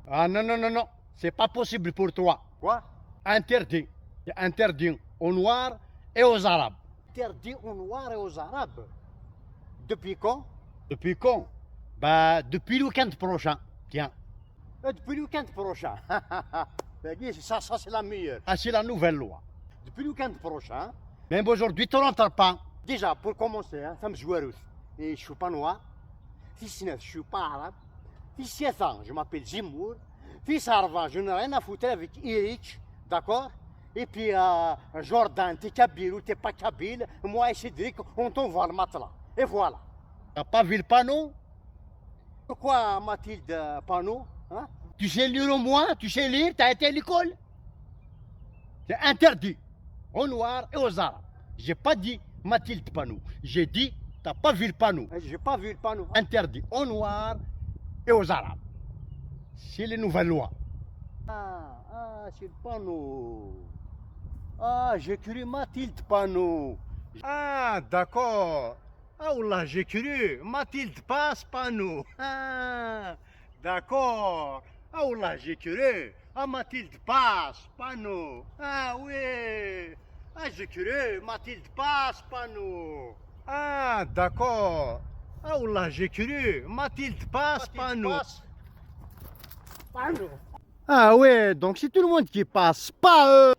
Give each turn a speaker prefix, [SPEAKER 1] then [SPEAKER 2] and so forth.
[SPEAKER 1] Ah non, non, non, non, c'est pas possible pour toi.
[SPEAKER 2] Quoi?
[SPEAKER 1] Interdit. C'est interdit aux Noirs et aux Arabes.
[SPEAKER 2] Interdit aux Noirs et aux Arabes. Depuis quand?
[SPEAKER 1] Depuis quand? Bah, depuis le week-end prochain. Tiens.
[SPEAKER 2] Depuis le week-end prochain. Ça c'est la meilleure.
[SPEAKER 1] Ah, c'est la nouvelle loi.
[SPEAKER 2] Depuis le week-end prochain.
[SPEAKER 1] Même aujourd'hui, tu n'entends pas.
[SPEAKER 2] Déjà, pour commencer, ça me joue à russe. Et je suis pas noir. Fils neuf, je suis pas arabe. Fils 7 ans, je m'appelle Zimour. Fils Arva, je n'ai rien à foutre avec Eric, d'accord? Et puis Jordan, t'es kabyle ou t'es pas kabyle. Moi et Cédric, on t'envoie le matelas. Et voilà.
[SPEAKER 1] T'as pas vu le panneau?
[SPEAKER 2] Pourquoi Mathilde Panneau, hein?
[SPEAKER 1] Tu sais lire au moins? Tu sais lire? T'as été à l'école? C'est interdit aux Noirs et aux Arabes. J'ai pas dit Mathilde Panneau. J'ai dit, t'as pas vu le panneau.
[SPEAKER 2] J'ai pas vu le panneau.
[SPEAKER 1] Interdit aux Noirs et aux Arabes. C'est les nouvelles lois.
[SPEAKER 2] C'est le panneau. Ah, j'ai cru Mathilde Panneau.
[SPEAKER 1] Ah, d'accord. Ah, là, j'ai cru. Mathilde passe panneau. Ah, d'accord. Ah, là, j'ai cru. Ah, Mathilde passe panneau. Ah, oui. Ah, j'ai cru. Mathilde passe panneau. Ah, d'accord. Ah, là, j'ai cru. Mathilde passe panneau.
[SPEAKER 2] Panneau.
[SPEAKER 1] Ah, ouais, donc c'est tout le monde qui passe, pas eux.